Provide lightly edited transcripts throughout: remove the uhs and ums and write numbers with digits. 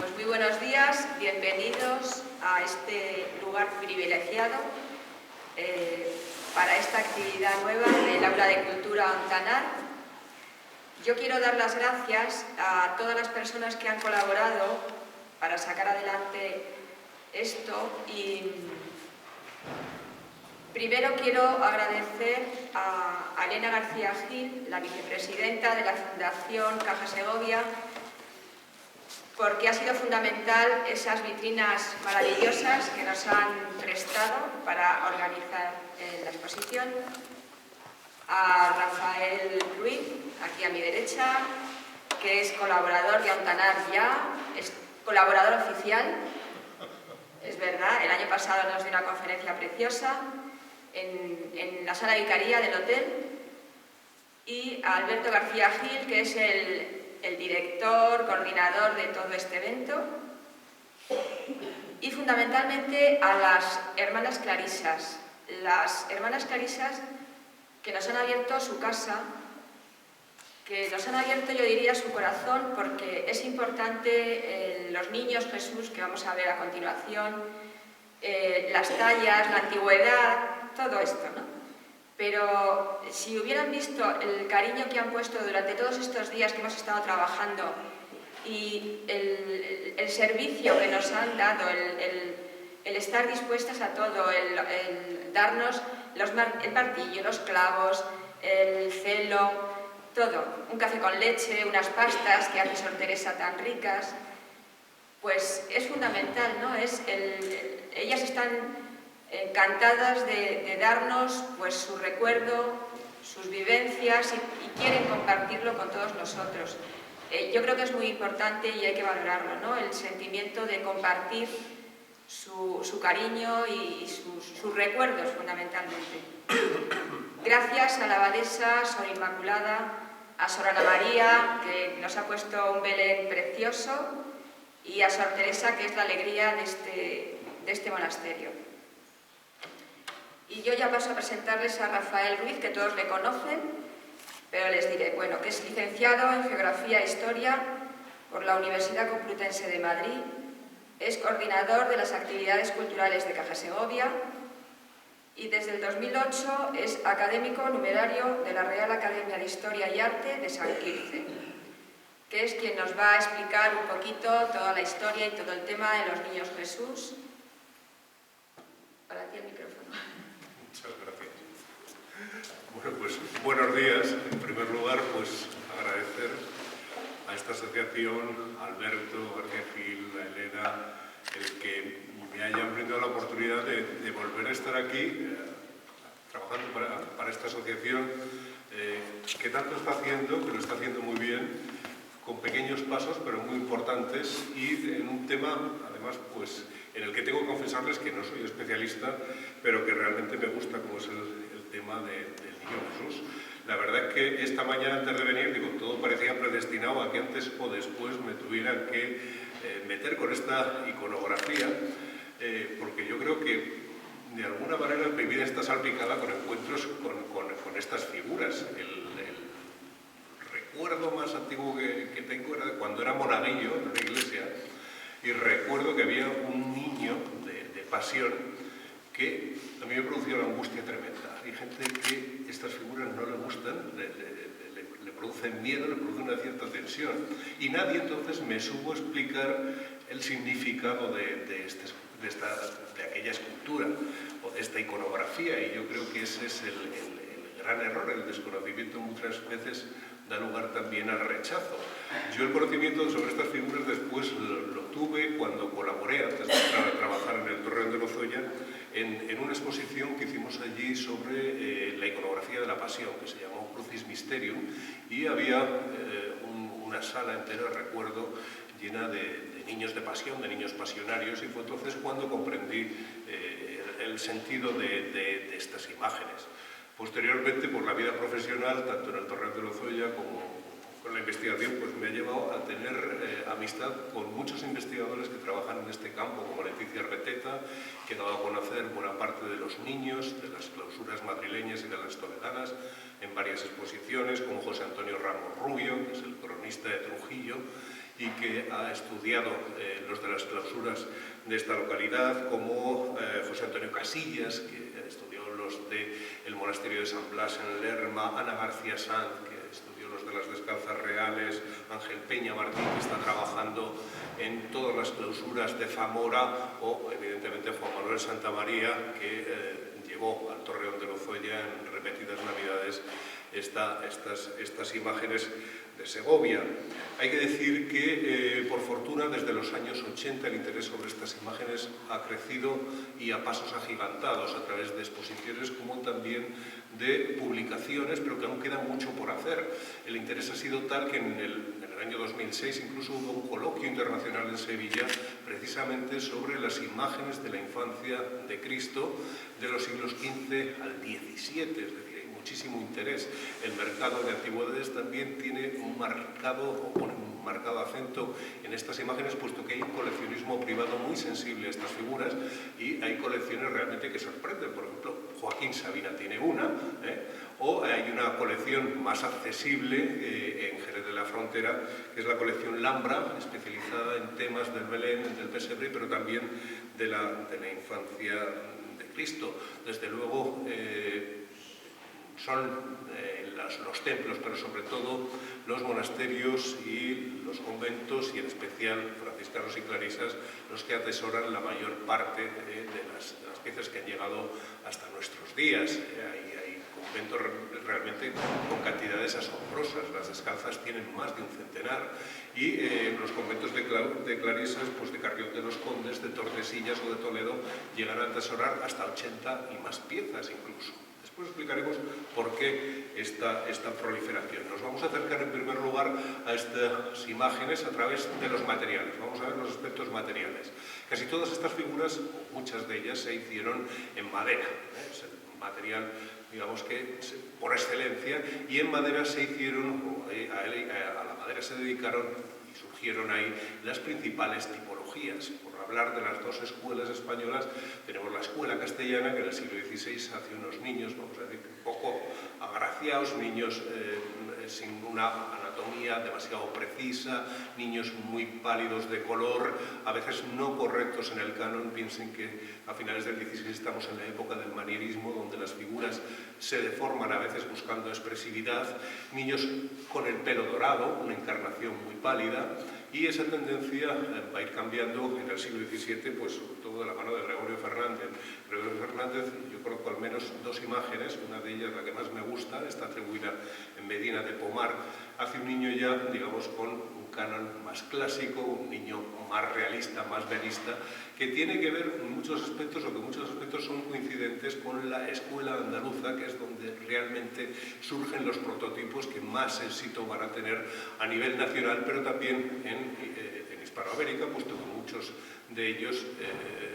Pues muy buenos días, bienvenidos a este lugar privilegiado para esta actividad nueva del Aula de Cultura Ontanar. Yo quiero dar las gracias a todas las personas que han colaborado para sacar adelante esto y primero quiero agradecer a Elena García Gil, la vicepresidenta de la Fundación Caja Segovia, porque ha sido fundamental esas vitrinas maravillosas que nos han prestado para organizar la exposición. A Rafael Ruiz, aquí a mi derecha, que es colaborador de Ontanar ya, es colaborador oficial, es verdad, el año pasado nos dio una conferencia preciosa en la sala vicaría del hotel, y a Alberto García Gil, que es el director, coordinador de todo este evento, y fundamentalmente a las hermanas clarisas que nos han abierto su casa, que nos han abierto, yo diría, su corazón, porque es importante los niños Jesús que vamos a ver a continuación, las tallas, la antigüedad, todo esto, ¿no? Pero si hubieran visto el cariño que han puesto durante todos estos días que hemos estado trabajando y el servicio que nos han dado, el estar dispuestas a todo, el darnos el martillo, los clavos, el celo, todo, un café con leche, unas pastas que hace Sor Teresa tan ricas, pues es fundamental, ¿no? Ellas están encantadas de darnos pues su recuerdo, sus vivencias y quieren compartirlo con todos nosotros. Yo creo que es muy importante y hay que valorarlo, ¿no? El sentimiento de compartir su cariño y sus recuerdos fundamentalmente. Gracias a la abadesa Sor Inmaculada, a Sor Ana María, que nos ha puesto un Belén precioso, y a Sor Teresa, que es la alegría de este monasterio. Y yo ya paso a presentarles a Rafael Ruiz, que todos le conocen, pero les diré, bueno, que es licenciado en Geografía e Historia por la Universidad Complutense de Madrid, es coordinador de las actividades culturales de Caja Segovia y desde el 2008 es académico numerario de la Real Academia de Historia y Arte de San Quirce, que es quien nos va a explicar un poquito toda la historia y todo el tema de los niños Jesús. Para ti el micrófono. Muchas gracias. Bueno, pues buenos días. En primer lugar, pues agradecer a esta asociación, a Alberto, García Gil, a Elena, el que me hayan brindado la oportunidad de volver a estar aquí trabajando para esta asociación que tanto está haciendo, que lo está haciendo muy bien, con pequeños pasos pero muy importantes y en un tema, además, pues en el que tengo que confesarles que no soy especialista, pero que realmente me gusta, como es el tema del Niño Jesús. La verdad es que esta mañana, antes de venir, digo, todo parecía predestinado a que antes o después me tuviera que meter con esta iconografía, porque yo creo que de alguna manera mi vida está salpicada con encuentros con estas figuras. El recuerdo más antiguo que tengo era cuando era monaguillo en una iglesia, y recuerdo que había un niño de pasión que a mí me producía una angustia tremenda. Hay gente que estas figuras no le gustan, le producen miedo, le producen una cierta tensión, y nadie entonces me supo explicar el significado de aquella escultura o de esta iconografía, y yo creo que ese es el gran error. El desconocimiento muchas veces da lugar también al rechazo. Yo el conocimiento sobre estas figuras después lo tuve cuando colaboré, antes de entrar a trabajar en el Torreón de Lozoya, en una exposición que hicimos allí sobre la iconografía de la Pasión, que se llamó Crucis Mysterium, y había una sala entera, recuerdo, llena de niños de pasión, de niños pasionarios, y fue entonces cuando comprendí el sentido de estas imágenes. Posteriormente, por la vida profesional, tanto en el Torreón de Lozoya como con la investigación, pues me ha llevado a tener amistad con muchos investigadores que trabajan en este campo, como Leticia Reteta, que ha dado a conocer buena parte de los niños, de las clausuras madrileñas y de las toledanas, en varias exposiciones, como José Antonio Ramos Rubio, que es el cronista de Trujillo, y que ha estudiado los de las clausuras de esta localidad, como José Antonio Casillas, que estudió los del monasterio de San Blas en Lerma, Ana García Sanz, que estudió los de las Descalzas Reales, Ángel Peña Martín, que está trabajando en todas las clausuras de Zamora, o evidentemente Juan Manuel Santamaría, que llevó al Torreón de Lozoya en repetidas navidades estas imágenes de Segovia. Hay que decir que, por fortuna, desde los años 80 el interés sobre estas imágenes ha crecido y a pasos agigantados a través de exposiciones como también de publicaciones, pero que aún queda mucho por hacer. El interés ha sido tal que en el año 2006 incluso hubo un coloquio internacional en Sevilla precisamente sobre las imágenes de la infancia de Cristo de los siglos XV al XVII, es decir, muchísimo interés. El mercado de antigüedades también tiene un marcado acento en estas imágenes, puesto que hay un coleccionismo privado muy sensible a estas figuras y hay colecciones realmente que sorprenden. Por ejemplo, Joaquín Sabina tiene una, o hay una colección más accesible en Jerez de la Frontera, que es la colección Lambra, especializada en temas del Belén, del pesebre, pero también de la infancia de Cristo. Desde luego, son los templos, pero sobre todo los monasterios y los conventos, y en especial franciscanos y clarisas, los que atesoran la mayor parte de las piezas que han llegado hasta nuestros días. Hay conventos realmente con cantidades asombrosas. Las Descalzas tienen más de un centenar, y los conventos de clarisas, pues de Carrión de los Condes, de Tordesillas o de Toledo, llegan a atesorar hasta 80 y más piezas incluso. Después explicaremos por qué esta proliferación. Nos vamos a acercar en primer lugar a estas imágenes a través de los materiales. Vamos a ver los aspectos materiales. Casi todas estas figuras, muchas de ellas, se hicieron en madera. Es el material, digamos que por excelencia, y en madera se hicieron, a la madera se dedicaron y surgieron ahí las principales tipologías. Hablar de las dos escuelas españolas, tenemos la escuela castellana, que en el siglo XVI hace unos niños, vamos a decir, un poco agraciados, niños sin una anatomía demasiado precisa, niños muy pálidos de color, a veces no correctos en el canon. Piensen que a finales del XVI estamos en la época del manierismo, donde las figuras se deforman a veces buscando expresividad, niños con el pelo dorado, una encarnación muy pálida, y esa tendencia va a ir cambiando en el siglo XVII, pues sobre todo de la mano de Gregorio Fernández. Gregorio Fernández, yo conozco al menos dos imágenes, una de ellas, la que más me gusta, está atribuida en Medina de Pomar, hace un niño ya, digamos, con un canon más clásico, un niño más realista, más verista, que tiene que ver en muchos aspectos, o que muchos aspectos son coincidentes con la escuela andaluza, que es donde realmente surgen los prototipos que más éxito van a tener a nivel nacional, pero también en Hispanoamérica, puesto que muchos de ellos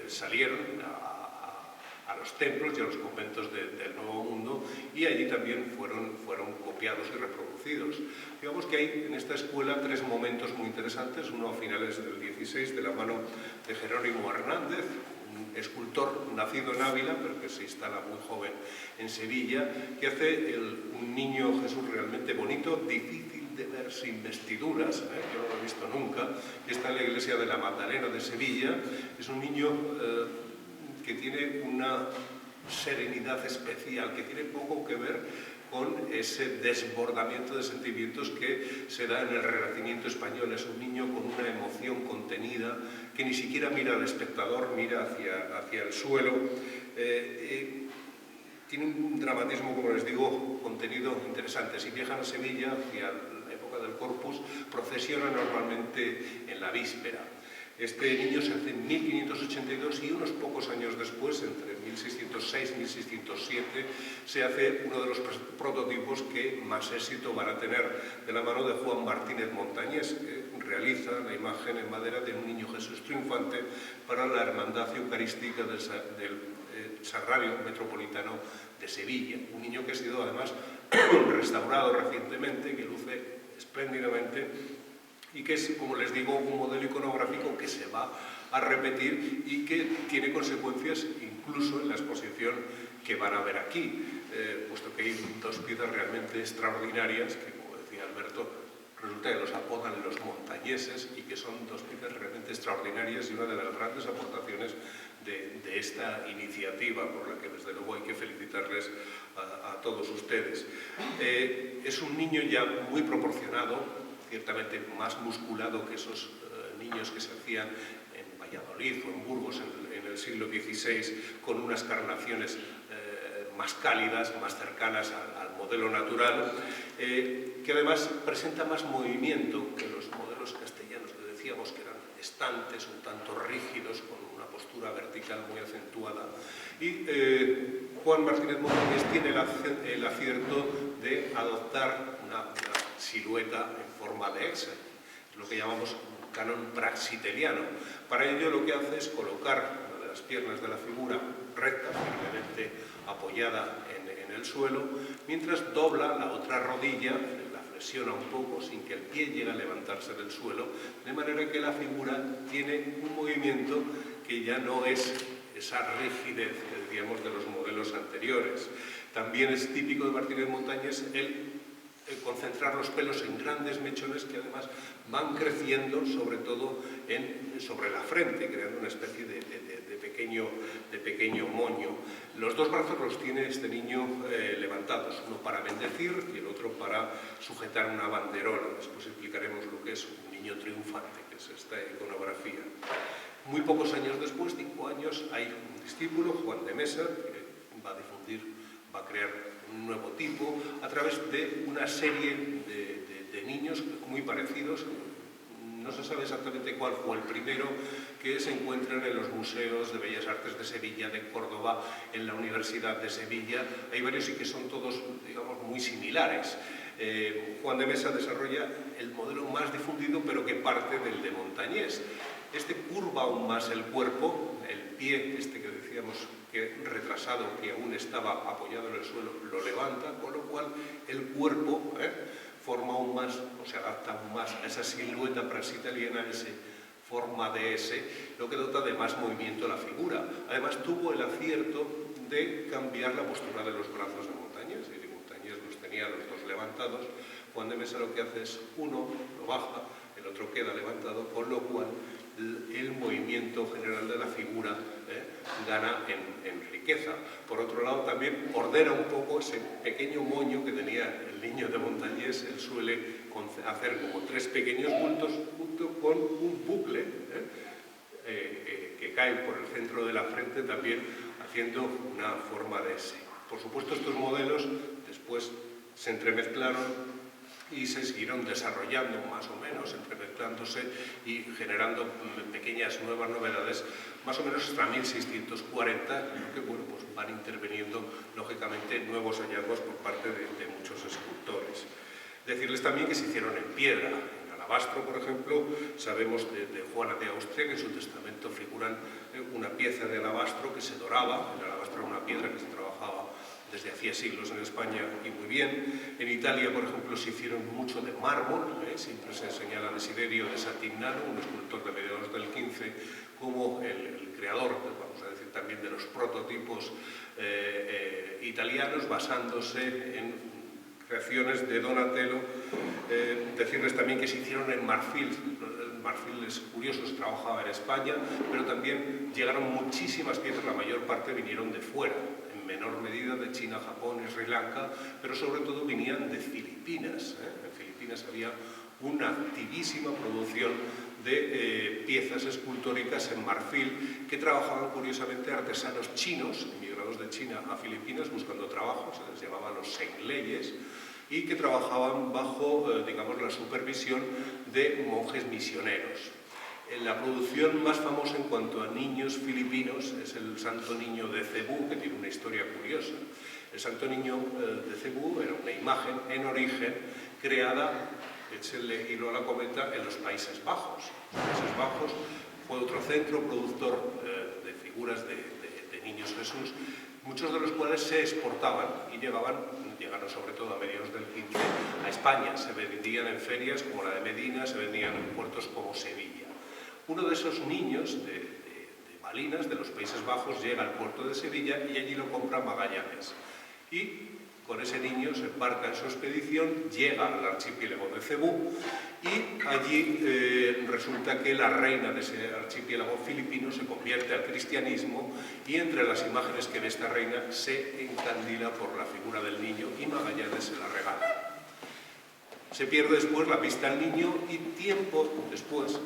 salieron a los templos y a los conventos del Nuevo Mundo, y allí también fueron copiados y reproducidos. Digamos que hay en esta escuela tres momentos muy interesantes, uno a finales del XVI, de la mano de Jerónimo Hernández, un escultor nacido en Ávila, pero que se instala muy joven en Sevilla, que hace un niño Jesús realmente bonito, difícil de ver sin vestiduras, yo no lo he visto nunca. Está en la iglesia de la Magdalena de Sevilla. Es un niño que tiene una serenidad especial, que tiene poco que ver con ese desbordamiento de sentimientos que se da en el Renacimiento español. Es un niño con una emoción contenida, que ni siquiera mira al espectador, mira hacia el suelo. Tiene un dramatismo, como les digo, contenido interesante. Si viajan a Sevilla, hacia la época del Corpus, procesiona normalmente en la víspera. Este niño se hace en 1582, y unos pocos años después, entre 1606 y 1607, se hace uno de los prototipos que más éxito van a tener, de la mano de Juan Martínez Montañés, que realiza la imagen en madera de un niño Jesús triunfante para la Hermandad Eucarística del Sagrario Metropolitano de Sevilla. Un niño que ha sido además restaurado recientemente, que luce espléndidamente, y que es, como les digo, un modelo iconográfico que se va a repetir y que tiene consecuencias incluso en la exposición que van a ver aquí, puesto que hay dos piezas realmente extraordinarias que, como decía Alberto, resulta que los apodan los montañeses y que son dos piezas realmente extraordinarias y una de las grandes aportaciones de esta iniciativa, por la que desde luego hay que felicitarles a todos ustedes. Es un niño ya muy proporcionado, ciertamente más musculado que esos niños que se hacían en Valladolid o en Burgos en el siglo XVI, con unas carnaciones más cálidas, más cercanas al modelo natural, que además presenta más movimiento que los modelos castellanos que decíamos que eran estantes, un tanto rígidos, con una postura vertical muy acentuada. Y Juan Martínez Montañés tiene el acierto de adoptar una silueta en forma de X, lo que llamamos un canon praxiteliano. Para ello lo que hace es colocar una de las piernas de la figura recta, firmemente apoyada en el suelo, mientras dobla la otra rodilla, la flexiona un poco sin que el pie llegue a levantarse del suelo, de manera que la figura tiene un movimiento que ya no es esa rigidez que decíamos de los modelos anteriores. También es típico de Martínez Montañés el concentrar los pelos en grandes mechones que además van creciendo sobre todo sobre la frente, creando una especie de pequeño moño. Los dos brazos los tiene este niño levantados, uno para bendecir y el otro para sujetar una banderola. Después explicaremos lo que es un niño triunfante, que es esta iconografía. Muy pocos años después, 5 años, hay un discípulo, Juan de Mesa, que va a crear un nuevo tipo a través de una serie de niños muy parecidos. No se sabe exactamente cuál fue el primero, que se encuentran en los museos de Bellas Artes de Sevilla, de Córdoba, en la Universidad de Sevilla. Hay varios y que son todos, digamos, muy similares. Juan de Mesa desarrolla el modelo más difundido, pero que parte del de Montañés. Este curva aún más el cuerpo, el pie, este que decíamos que retrasado, que aún estaba apoyado en el suelo, lo levanta, con lo cual el cuerpo forma aún más, o se adapta aún más a esa silueta praxiteliana, esa forma de S, lo que dota de más movimiento a la figura. Además tuvo el acierto de cambiar la postura de los brazos de Montañés, y Montañés los tenía los dos levantados. Juan de Mesa lo que hace es uno lo baja, el otro queda levantado, con lo cual el movimiento general de la figura gana en riqueza. Por otro lado, también ordena un poco ese pequeño moño que tenía el niño de Montañés. Él suele hacer como 3 pequeños bultos junto con un bucle que cae por el centro de la frente, también haciendo una forma de S. Por supuesto, estos modelos después se entremezclaron y se siguieron desarrollando más o menos, entremezclándose y generando pequeñas nuevas novedades, más o menos hasta 1640, que bueno, pues van interviniendo lógicamente nuevos hallazgos por parte de muchos escultores. Decirles también que se hicieron en piedra, en alabastro, por ejemplo. Sabemos de Juana de Austria que en su testamento figuran una pieza de alabastro que se doraba. El alabastro era una piedra que se trabajaba desde hacía siglos en España y muy bien. En Italia, por ejemplo, se hicieron mucho de mármol, siempre se señala a Desiderio de Satignano, un escultor de mediados del XV, como el creador, vamos a decir, también de los prototipos italianos, basándose en creaciones de Donatello. Decirles también que se hicieron en marfil. El marfil es curioso, se trabajaba en España, pero también llegaron muchísimas piezas, la mayor parte vinieron de fuera, en menor medida de China, Japón y Sri Lanka, pero sobre todo venían de Filipinas. En Filipinas había una activísima producción de piezas escultóricas en marfil que trabajaban curiosamente artesanos chinos, emigrados de China a Filipinas buscando trabajo, se les llamaba los sengleyes, y que trabajaban bajo, digamos, la supervisión de monjes misioneros. La producción más famosa en cuanto a niños filipinos es el Santo Niño de Cebú, que tiene una historia curiosa. El Santo Niño de Cebú era una imagen en origen creada, échenle hilo a la cometa, en los Países Bajos. Los Países Bajos fue otro centro productor de figuras de niños Jesús, muchos de los cuales se exportaban y llegaron sobre todo a mediados del XV a España. Se vendían en ferias como la de Medina, se vendían en puertos como Sevilla. Uno de esos niños de Malinas, de los Países Bajos, llega al puerto de Sevilla y allí lo compra Magallanes. Y con ese niño se embarca en su expedición, llega al archipiélago de Cebú y allí resulta que la reina de ese archipiélago filipino se convierte al cristianismo y entre las imágenes que ve esta reina se encandila por la figura del niño y Magallanes se la regala. Se pierde después la pista al niño y tiempo después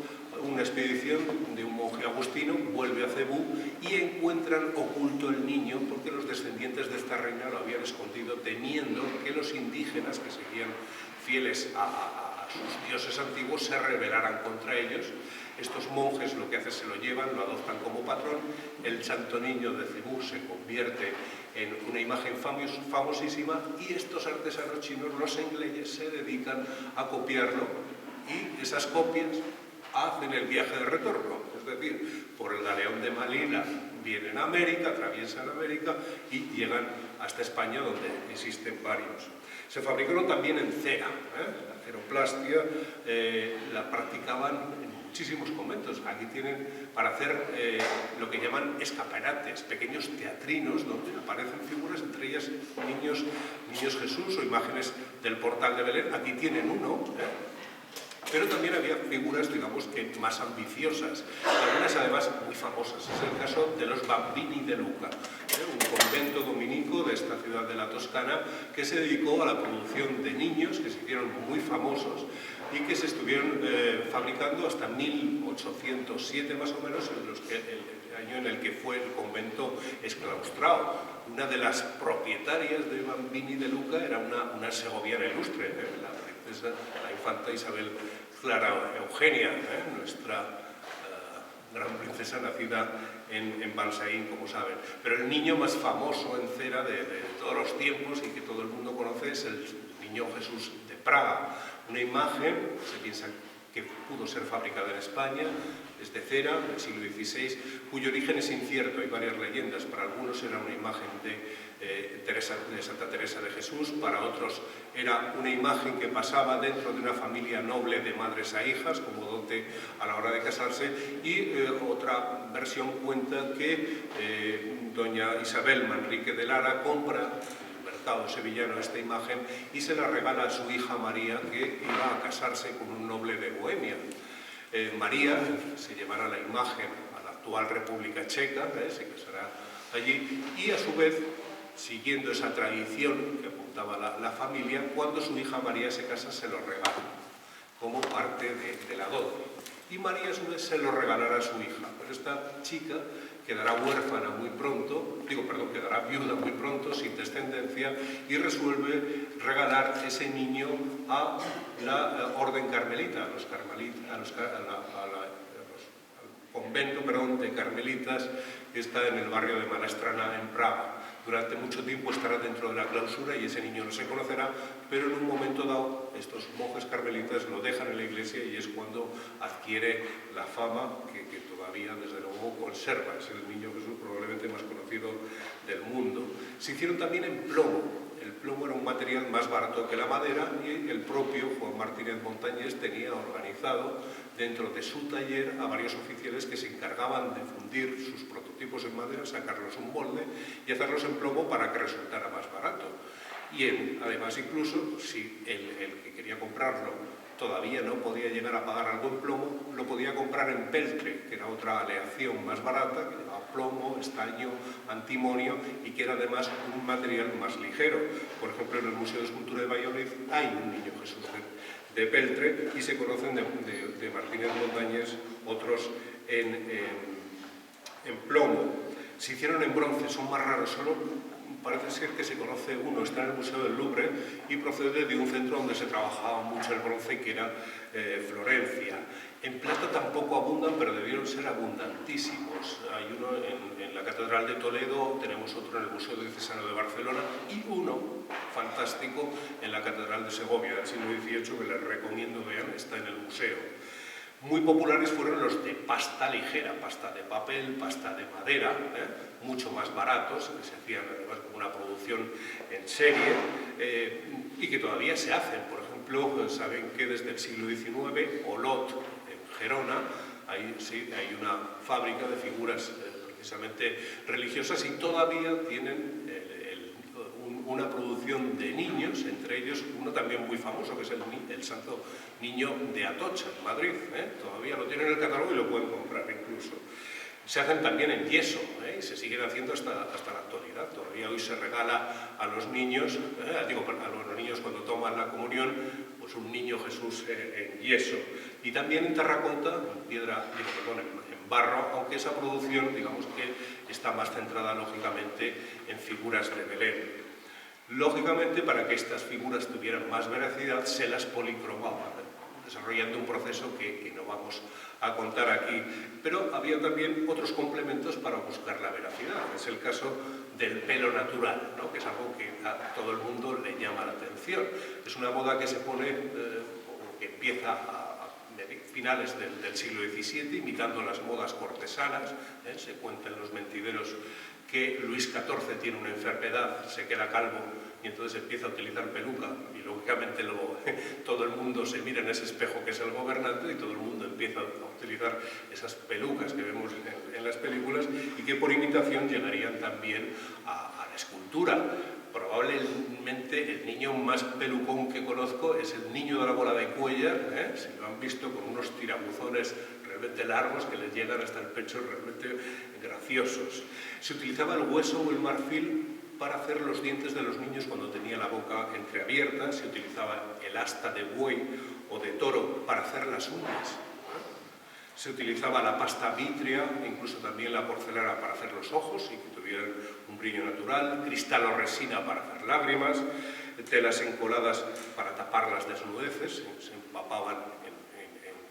una expedición de un monje agustino vuelve a Cebú y encuentran oculto el niño porque los descendientes de esta reina lo habían escondido temiendo que los indígenas que seguían fieles a sus dioses antiguos se rebelaran contra ellos. Estos monjes lo que hacen se lo llevan, lo adoptan como patrón, el santo niño de Cebú se convierte en una imagen famosísima y estos artesanos chinos, los ingleses, se dedican a copiarlo y esas copias hacen el viaje de retorno, es decir, por el galeón de Manila vienen a América, atraviesan América y llegan hasta España, donde existen varios. Se fabricaron también en cera, la ceroplastia la practicaban en muchísimos conventos. Aquí tienen para hacer lo que llaman escaparates, pequeños teatrinos donde aparecen figuras, entre ellas niños Jesús o imágenes del portal de Belén. Aquí tienen uno, pero también había figuras, digamos, que más ambiciosas, algunas además muy famosas. Es el caso de los Bambini de Lucca, un convento dominico de esta ciudad de la Toscana que se dedicó a la producción de niños que se hicieron muy famosos y que se estuvieron fabricando hasta 1807 más o menos, el año en el que fue el convento exclaustrado. Una de las propietarias de Bambini de Lucca era una segoviana ilustre, la infanta Isabel Clara Eugenia, nuestra gran princesa nacida en Balsaín, como saben. Pero el niño más famoso en cera de todos los tiempos y que todo el mundo conoce es el niño Jesús de Praga. Una imagen, se piensa que pudo ser fabricada en España, es de cera, del siglo XVI, cuyo origen es incierto. Hay varias leyendas. Para algunos era una imagen de Santa Teresa de Jesús, para otros era una imagen que pasaba dentro de una familia noble de madres a hijas, como dote a la hora de casarse, y otra versión cuenta que doña Isabel Manrique de Lara compra en el mercado sevillano esta imagen y se la regala a su hija María, que iba a casarse con un noble de Bohemia. María se llevará la imagen a la actual República Checa, se casará allí, y a su vez, siguiendo esa tradición que apuntaba la familia, cuando su hija María se casa se lo regala como parte de la dote. Y María a su vez se lo regalará a su hija, pero esta chica quedará huérfana muy pronto, quedará viuda muy pronto, sin descendencia, y resuelve regalar ese niño a la orden carmelita, al convento de carmelitas que está en el barrio de Malá en Praga. Durante mucho tiempo estará dentro de la clausura y ese niño no se conocerá, pero en un momento dado estos monjes carmelitas lo dejan en la iglesia y es cuando adquiere la fama que todavía desde luego conserva. Es el niño Jesús probablemente más conocido del mundo. Se hicieron también en plomo. El plomo era un material más barato que la madera y el propio Juan Martínez Montañés tenía organizado dentro de su taller a varios oficiales que se encargaban de fundir sus prototipos en madera, sacarlos un molde y hacerlos en plomo para que resultara más barato. Y además incluso si el que quería comprarlo todavía no podía llegar a pagar algo en plomo, lo podía comprar en peltre, que era otra aleación más barata, que llevaba plomo, estaño, antimonio y que era además un material más ligero. Por ejemplo, en el Museo de Escultura de Valladolid hay un niño Jesús de peltre y se conocen de Martínez Montañés otros en plomo. Se hicieron en bronce, son más raros, solo parece ser que se conoce uno, está en el Museo del Louvre y procede de un centro donde se trabajaba mucho el bronce, que era Florencia. En plata tampoco abundan, pero debieron ser abundantísimos. Hay uno en la Catedral de Toledo, tenemos otro en el Museo Diocesano de Barcelona y uno fantástico en la Catedral de Segovia del siglo XVIII, que les recomiendo vean, está en el museo. Muy populares fueron los de pasta ligera, pasta de papel, pasta de madera, mucho más baratos, que se hacían además como una producción en serie y que todavía se hacen. Por ejemplo, saben que desde el siglo XIX, Olot, en Gerona, hay una fábrica de figuras precisamente religiosas y todavía tienen una producción de niños, entre ellos uno también muy famoso, que es el Santo Niño de Atocha, en Madrid. Todavía lo tienen en el catálogo y lo pueden comprar incluso. Se hacen también en yeso, y se siguen haciendo hasta la actualidad. Todavía hoy se regala a los niños, a los niños cuando toman la comunión, pues un niño Jesús en yeso. Y también en terracota, en barro, aunque esa producción, digamos que está más centrada lógicamente en figuras de Belén. Lógicamente, para que estas figuras tuvieran más veracidad, se las policromaban, desarrollando un proceso que no vamos a contar aquí. Pero había también otros complementos para buscar la veracidad. Es el caso del pelo natural, ¿no? Que es algo que a todo el mundo le llama la atención. Es una moda que se pone, que empieza a finales del siglo XVII, imitando las modas cortesanas. Se cuenta en los mentideros que Luis XIV tiene una enfermedad, se queda calvo y entonces empieza a utilizar peluca y lógicamente todo el mundo se mira en ese espejo que es el gobernante y todo el mundo empieza a utilizar esas pelucas que vemos en las películas y que por imitación llegarían también a la escultura. Probablemente el niño más pelucón que conozco es el niño de la bola de Cuéllar, si lo han visto, con unos tirabuzones realmente largos que les llegan hasta el pecho, realmente graciosos. Se utilizaba el hueso o el marfil para hacer los dientes de los niños cuando tenía la boca entreabierta, se utilizaba el asta de buey o de toro para hacer las uñas. Se utilizaba la pasta vítrea, incluso también la porcelana para hacer los ojos y que tuvieran un brillo natural, cristal o resina para hacer lágrimas, telas encoladas para tapar las desnudeces, se empapaban en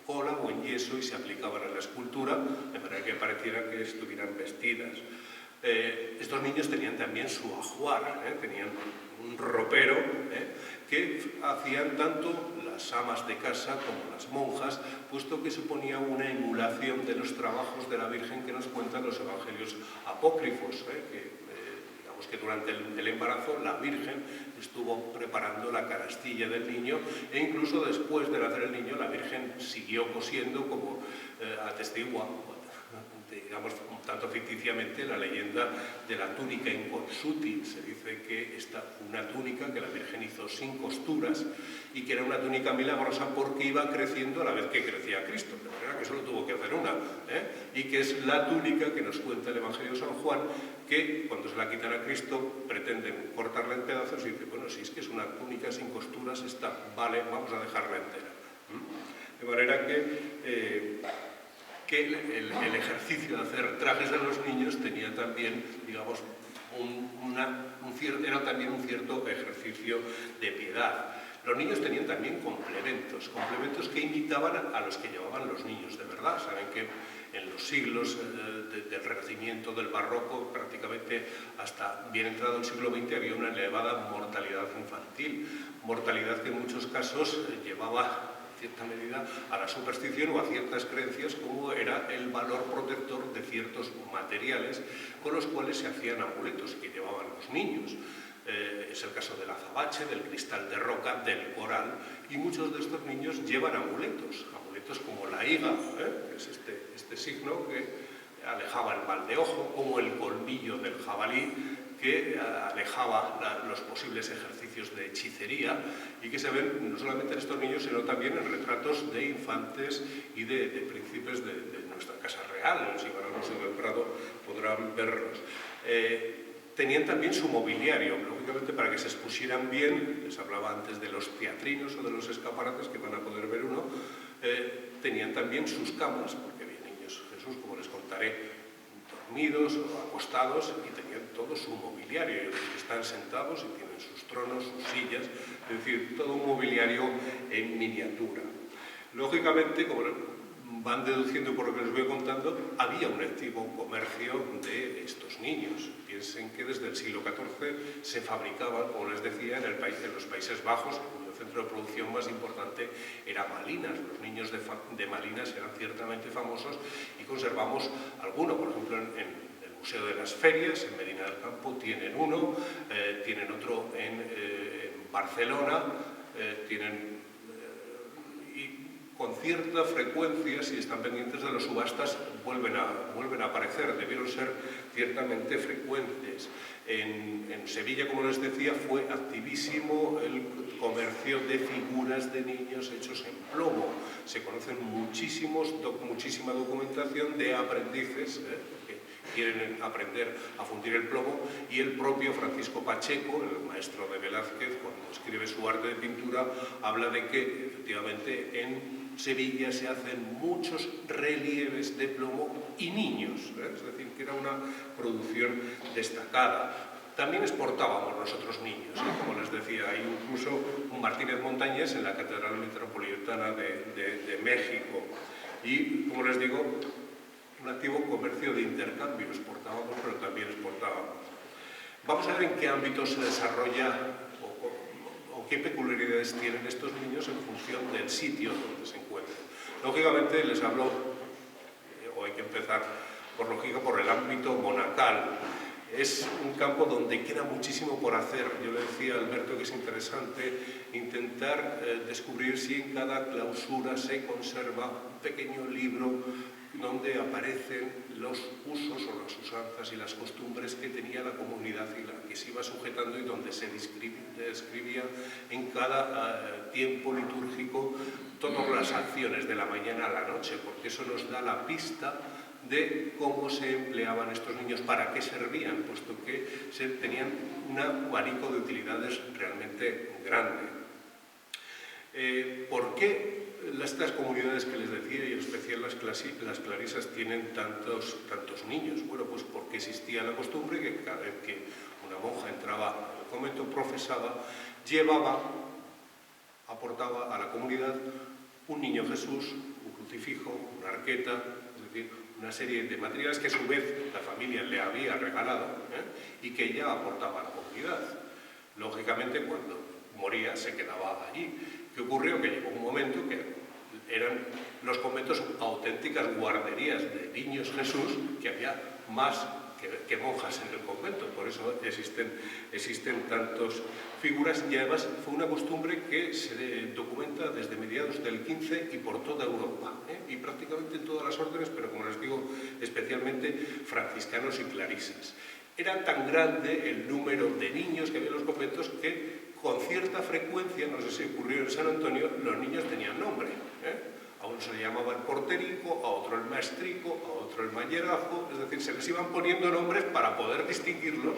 cola o en yeso y se aplicaban en la escultura, de manera que pareciera que estuvieran vestidas. Estos niños tenían también su ajuar, tenían un ropero que hacían tanto las amas de casa como las monjas, puesto que suponía una emulación de los trabajos de la Virgen que nos cuentan los evangelios apócrifos, digamos que durante el embarazo la Virgen estuvo preparando la canastilla del niño e incluso después de nacer el niño la Virgen siguió cosiendo, como atestigua, digamos, un tanto ficticiamente, la leyenda de la túnica inconsuti. Se dice que esta una túnica que la Virgen hizo sin costuras y que era una túnica milagrosa porque iba creciendo a la vez que crecía Cristo, de manera que solo tuvo que hacer una, y que es la túnica que nos cuenta el Evangelio de San Juan, que cuando se la quitan a Cristo pretenden cortarla en pedazos y dicen, bueno, si es que es una túnica sin costuras, está, vale, vamos a dejarla entera. De manera que el ejercicio de hacer trajes a los niños tenía también, digamos, era también un cierto ejercicio de piedad. Los niños tenían también complementos que imitaban a los que llevaban los niños de verdad. Saben que en los siglos del Renacimiento, del Barroco, prácticamente hasta bien entrado el siglo XX había una elevada mortalidad infantil, mortalidad que en muchos casos llevaba en cierta medida a la superstición o a ciertas creencias, como era el valor protector de ciertos materiales con los cuales se hacían amuletos que llevaban los niños. Es el caso del azabache, del cristal de roca, del coral, y muchos de estos niños llevan amuletos como la higa, que es este signo que alejaba el mal de ojo, como el colmillo del jabalí, que alejaba los posibles ejercicios de hechicería y que se ven no solamente en estos niños, sino también en retratos de infantes y de príncipes de nuestra casa real. Si van al Museo del Prado podrán verlos. Tenían también su mobiliario, lógicamente para que se expusieran bien. Les hablaba antes de los teatrinos o de los escaparates, que van a poder ver uno. Tenían también sus camas, porque había niños Jesús, como les contaré, dormidos o acostados, y tenían todo su mobiliario. Están sentados y tienen sus tronos, sus sillas, es decir, todo un mobiliario en miniatura. Lógicamente, como van deduciendo por lo que les voy contando, había un activo comercio de estos niños. Piensen que desde el siglo XIV se fabricaban, como les decía, en los Países Bajos, cuyo centro de producción más importante era Malinas. Los niños de Malinas eran ciertamente famosos y conservamos alguno. Por ejemplo, en el Museo de las Ferias, en Medina del Campo, tienen uno, tienen otro en Barcelona, tienen... con cierta frecuencia, si están pendientes de las subastas, vuelven a aparecer, debieron ser ciertamente frecuentes. En Sevilla, como les decía, fue activísimo el comercio de figuras de niños hechos en plomo. Se conocen muchísima documentación de aprendices que quieren aprender a fundir el plomo, y el propio Francisco Pacheco, el maestro de Velázquez, cuando escribe su arte de pintura, habla de que efectivamente en Sevilla se hacen muchos relieves de plomo y niños, es decir, que era una producción destacada. También exportábamos nosotros niños, como les decía, hay incluso un Martínez Montañés en la Catedral Metropolitana de México. Y, como les digo, un activo comercio de intercambio, exportábamos, pero también exportábamos. Vamos a ver en qué ámbito se desarrolla o qué peculiaridades tienen estos niños en función del sitio donde se encuentran. Lógicamente les hablo, o hay que empezar por lógica, por el ámbito monacal. Es un campo donde queda muchísimo por hacer. Yo le decía a Alberto que es interesante intentar descubrir si en cada clausura se conserva un pequeño libro donde aparecen los usos o las usanzas y las costumbres que tenía la comunidad y la que se iba sujetando, y donde se describía en cada tiempo litúrgico todas las acciones de la mañana a la noche, porque eso nos da la pista de cómo se empleaban estos niños, para qué servían, puesto que tenían un abanico de utilidades realmente grande. ¿Por qué estas comunidades que les decía, y en especial las clarisas, tienen tantos niños? Bueno, pues porque existía la costumbre que cada vez que una monja entraba al convento, profesaba, aportaba a la comunidad un niño Jesús, un crucifijo, una arqueta, es decir, una serie de materiales que a su vez la familia le había regalado, y que ella aportaba a la comunidad. Lógicamente, cuando moría se quedaba allí. ¿Qué ocurrió? Que llegó un momento que eran los conventos auténticas guarderías de niños Jesús, que había más que monjas en el convento, por eso existen tantas figuras, y además fue una costumbre que se documenta desde mediados del XV y por toda Europa, y prácticamente en todas las órdenes, pero como les digo, especialmente franciscanos y clarisas. Era tan grande el número de niños que había en los conventos que con cierta frecuencia, no sé si ocurrió en San Antonio, los niños tenían nombre. A uno se le llamaba el porterico, a otro el maestrico, a otro el mayerazo, es decir, se les iban poniendo nombres para poder distinguirlos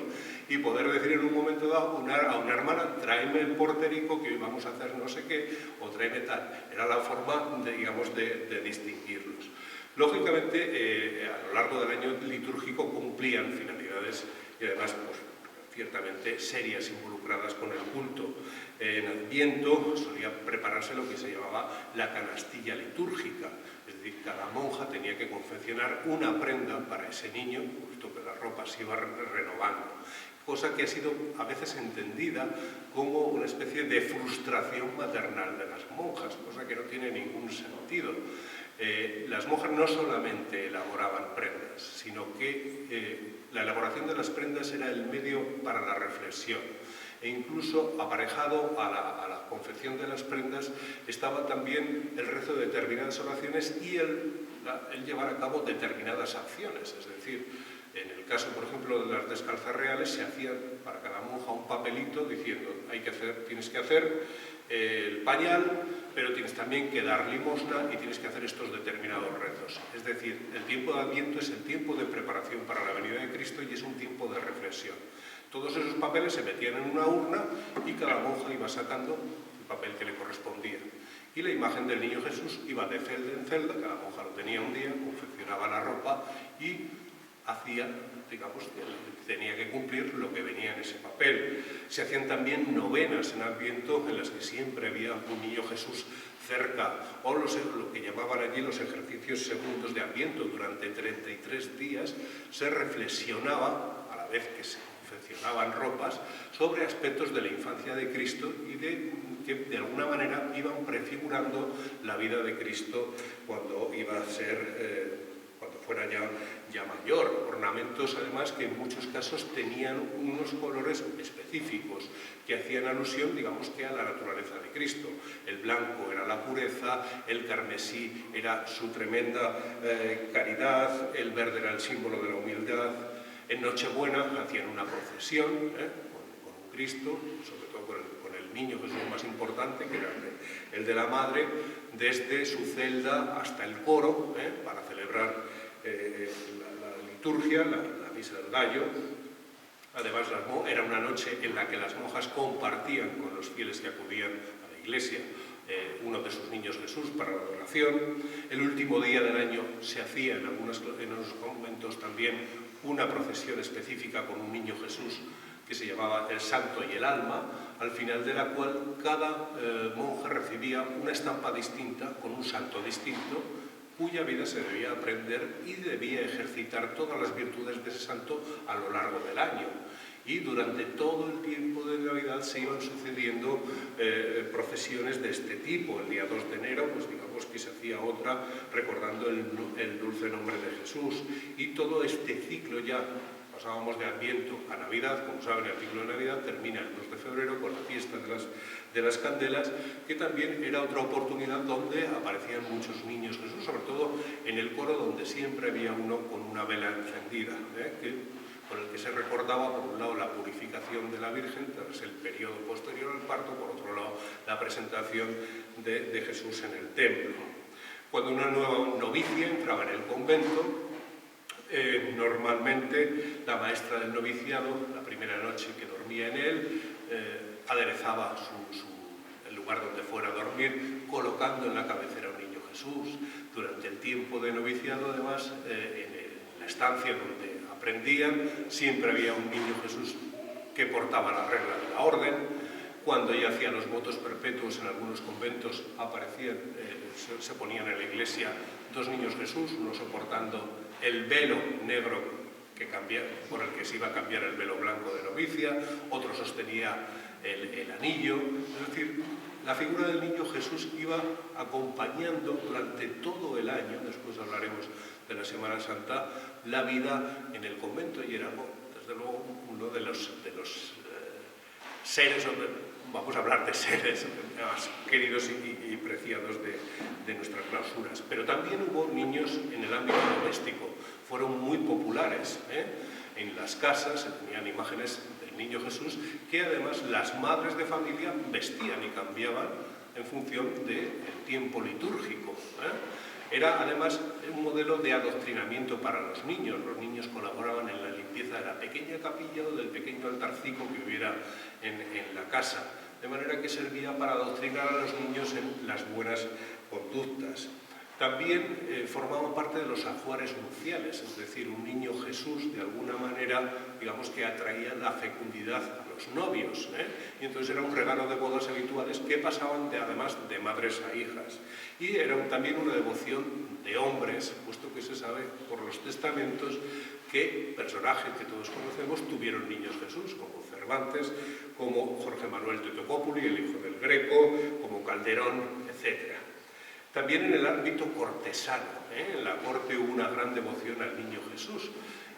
y poder decir en un momento dado a una hermana: tráeme el porterico que hoy vamos a hacer no sé qué, o tráeme tal. Era la forma, de distinguirlos. Lógicamente, a lo largo del año litúrgico cumplían finalidades y además, pues, ciertamente serias, involucradas con el culto. En Adviento solía prepararse lo que se llamaba la canastilla litúrgica, es decir, cada monja tenía que confeccionar una prenda para ese niño, puesto que la ropa se iba renovando, cosa que ha sido a veces entendida como una especie de frustración maternal de las monjas, cosa que no tiene ningún sentido. Las monjas no solamente elaboraban prendas, sino que la elaboración de las prendas era el medio para la reflexión, e incluso aparejado a la confección de las prendas estaba también el rezo de determinadas oraciones y el llevar a cabo determinadas acciones. Es decir, en el caso, por ejemplo, de las descalzas reales, se hacía para cada monja un papelito diciendo: tienes que hacer el pañal, pero tienes también que dar limosna y tienes que hacer estos determinados rezos. Es decir, el tiempo de Adviento es el tiempo de preparación para la venida de Cristo y es un tiempo de reflexión. Todos esos papeles se metían en una urna y cada monja iba sacando el papel que le correspondía. Y la imagen del niño Jesús iba de celda en celda, cada monja lo tenía un día, confeccionaba la ropa y hacía, digamos, tenía que cumplir lo que venía en ese papel. Se hacían también novenas en Adviento en las que siempre había un niño Jesús cerca, o lo que llamaban allí los ejercicios segundos de Adviento. Durante 33 días se reflexionaba, a la vez que se confeccionaban ropas, sobre aspectos de la infancia de Cristo y que de alguna manera iban prefigurando la vida de Cristo cuando iba a ser, cuando fuera ya mayor. Ornamentos mantos además que en muchos casos tenían unos colores específicos que hacían alusión, digamos, que a la naturaleza de Cristo. El blanco era la pureza, el carmesí era su tremenda caridad, el verde era el símbolo de la humildad. En Nochebuena hacían una procesión con un Cristo, sobre todo con el niño Jesús más importante, que era el de la madre, desde su celda hasta el coro, para celebrar la liturgia, la misa del gallo. Además, era una noche en la que las monjas compartían con los fieles que acudían a la iglesia uno de sus niños Jesús para la adoración. El último día del año se hacía en algunos conventos también una procesión específica con un niño Jesús que se llamaba el Santo y el Alma, al final de la cual cada monja recibía una estampa distinta con un santo distinto, cuya vida se debía aprender y debía ejercitar todas las virtudes de ese santo a lo largo del año. Y durante todo el tiempo de Navidad se iban sucediendo procesiones de este tipo. El día 2 de enero, pues digamos que se hacía otra recordando el dulce nombre de Jesús. Y todo este ciclo ya, pasábamos de Adviento a Navidad, como saben, el ciclo de Navidad termina el 2 de febrero con la fiesta de las candelas, que también era otra oportunidad donde aparecían muchos niños Jesús, sobre todo en el coro, donde siempre había uno con una vela encendida, con el que se recordaba, por un lado, la purificación de la Virgen, tras el periodo posterior al parto, por otro lado, la presentación de Jesús en el templo. Cuando una nueva novicia entraba en el convento, normalmente la maestra del noviciado, la primera noche que dormía en él, aderezaba el lugar donde fuera a dormir, colocando en la cabecera un niño Jesús. Durante el tiempo de noviciado, además, en la estancia donde aprendían, siempre había un niño Jesús que portaba la regla de la orden. Cuando ya hacían los votos perpetuos en algunos conventos, aparecían, se ponían en la iglesia dos niños Jesús, uno soportando el velo negro por el que se iba a cambiar el velo blanco de novicia, otro sostenía el anillo. Es decir, la figura del niño Jesús iba acompañando durante todo el año, después hablaremos de la Semana Santa, la vida en el convento, y era, desde luego, uno de los seres, vamos a hablar de seres más queridos y preciados de nuestras clausuras. Pero también hubo niños en el ámbito doméstico, fueron muy populares. En las casas se tenían imágenes del niño Jesús que además las madres de familia vestían y cambiaban en función del tiempo litúrgico. Era además un modelo de adoctrinamiento para los niños. Los niños colaboraban en la limpieza de la pequeña capilla o del pequeño altarcico que hubiera en la casa, de manera que servía para adoctrinar a los niños en las buenas conductas. También formaban parte de los ajuares nupciales, es decir, un niño Jesús de alguna manera, digamos que atraía la fecundidad a los novios, y entonces era un regalo de bodas habituales que pasaban además de madres a hijas. Y era también una devoción de hombres, puesto que se sabe por los testamentos que personajes que todos conocemos tuvieron niños Jesús, como Cervantes, como Jorge Manuel Totocópuli, el hijo del Greco, como Calderón, etc. También en el ámbito cortesano, en la corte hubo una gran devoción al niño Jesús,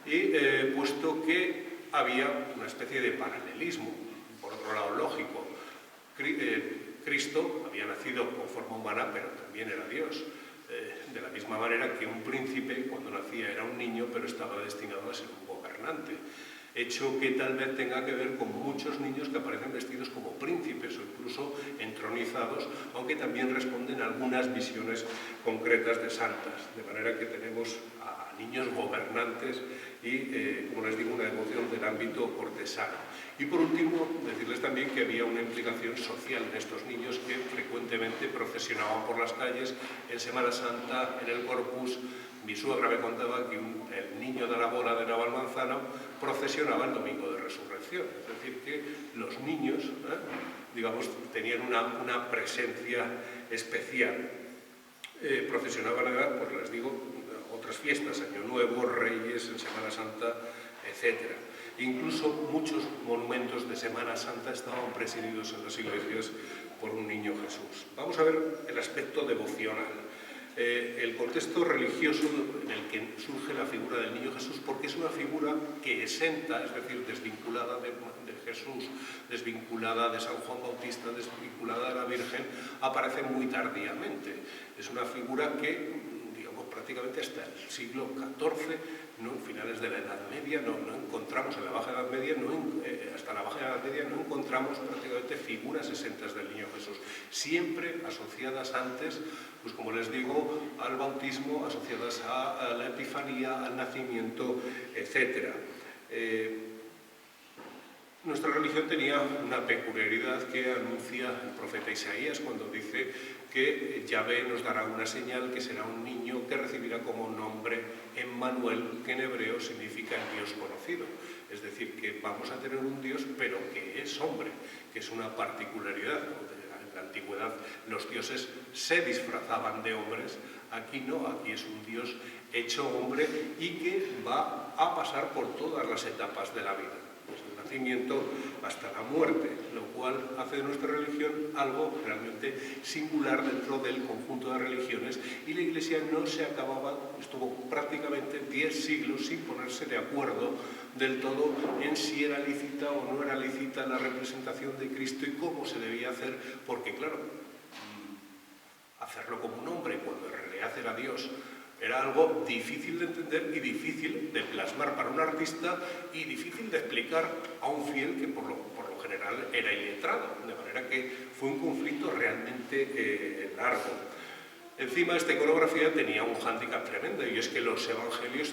y puesto que había una especie de paralelismo, por otro lado lógico, Cristo había nacido con forma humana, pero también era Dios, de la misma manera que un príncipe cuando nacía era un niño, pero estaba destinado a ser un gobernante. Hecho que tal vez tenga que ver con muchos niños que aparecen vestidos como príncipes o incluso entronizados, aunque también responden a algunas visiones concretas de santas, de manera que tenemos a niños gobernantes y, como les digo, una devoción del ámbito cortesano. Y por último, decirles también que había una implicación social en estos niños que frecuentemente procesionaban por las calles en Semana Santa, en el Corpus. Mi suegra me contaba que el niño de la bola de Navalmanzano procesionaba el domingo de Resurrección. Es decir, que los niños, digamos, tenían una presencia especial. Procesionaban, pues les digo, otras fiestas, Año Nuevo, Reyes, en Semana Santa, etc. Incluso muchos monumentos de Semana Santa estaban presididos en las iglesias por un niño Jesús. Vamos a ver el aspecto devocional. El contexto religioso en el que surge la figura del niño Jesús porque es una figura que exenta, es decir, desvinculada de Jesús, desvinculada de San Juan Bautista, desvinculada de la Virgen, aparece muy tardíamente. Es una figura que, digamos, prácticamente hasta el siglo XIV, ¿no? Finales de la Edad Media, no encontramos en la Baja Edad Media, hasta la Baja Edad Media no encontramos prácticamente figuras exentas del niño Jesús, siempre asociadas antes, pues como les digo, al bautismo, asociadas a la Epifanía, al nacimiento, etc. Nuestra religión tenía una peculiaridad que anuncia el profeta Isaías cuando dice que Yahvé nos dará una señal, que será un niño que recibirá como nombre Emmanuel, que en hebreo significa el Dios conocido. Es decir, que vamos a tener un Dios, pero que es hombre, que es una particularidad. En la antigüedad los dioses se disfrazaban de hombres, aquí no, aquí es un Dios hecho hombre y que va a pasar por todas las etapas de la vida, desde el nacimiento hasta la muerte, lo cual hace de nuestra religión algo realmente singular dentro del conjunto de religiones, y la Iglesia no se acababa, estuvo prácticamente 10 siglos sin ponerse de acuerdo del todo en si era lícita o no era lícita la representación de Cristo y cómo se debía hacer, porque claro, hacerlo como un hombre cuando en realidad era Dios era algo difícil de entender y difícil de plasmar para un artista y difícil de explicar a un fiel que por lo general era iletrado, de manera que fue un conflicto realmente largo. Encima esta iconografía tenía un hándicap tremendo, y es que los evangelios,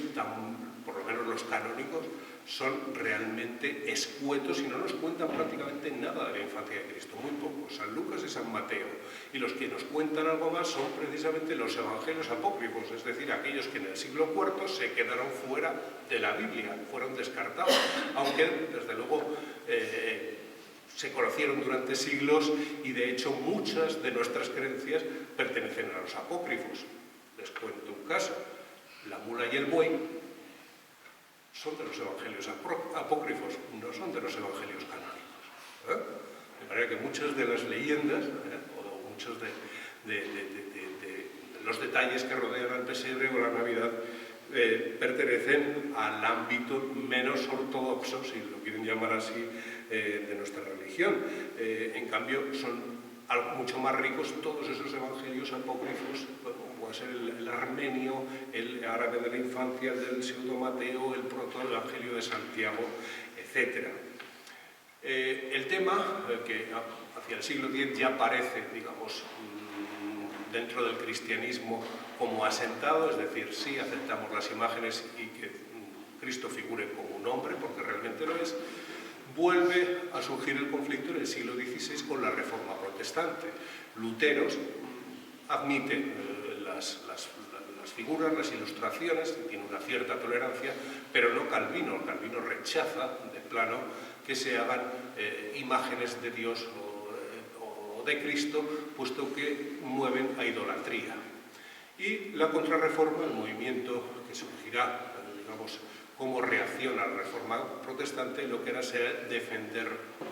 por lo menos los canónicos, son realmente escuetos y no nos cuentan prácticamente nada de la infancia de Cristo, muy poco. San Lucas y San Mateo, y los que nos cuentan algo más son precisamente los evangelios apócrifos, es decir, aquellos que en el siglo IV se quedaron fuera de la Biblia, fueron descartados, aunque desde luego se conocieron durante siglos y de hecho muchas de nuestras creencias pertenecen a los apócrifos. Les cuento un caso: la mula y el buey son de los evangelios apócrifos, no son de los evangelios canónicos. De manera que muchas de las leyendas, o muchos de los detalles que rodean al pesebre o la Navidad, pertenecen al ámbito menos ortodoxo, si lo quieren llamar así, de nuestra religión. En cambio, son algo mucho más ricos todos esos evangelios apócrifos, como ser el armenio, el árabe de la infancia, el del pseudo Mateo, el protoevangelio de Santiago, etc. El tema, que hacia el siglo X ya aparece, digamos, dentro del cristianismo como asentado, es decir, sí aceptamos las imágenes y que Cristo figure como un hombre, porque realmente lo es. Vuelve a surgir el conflicto en el siglo XVI con la Reforma Protestante. Lutero admite las figuras, las ilustraciones, tiene una cierta tolerancia, pero no Calvino. Calvino rechaza de plano que se hagan imágenes de Dios o de Cristo, puesto que mueven a idolatría. Y la Contrarreforma, el movimiento que surgirá, digamos, como reacción a la Reforma Protestante, lo que era ser defender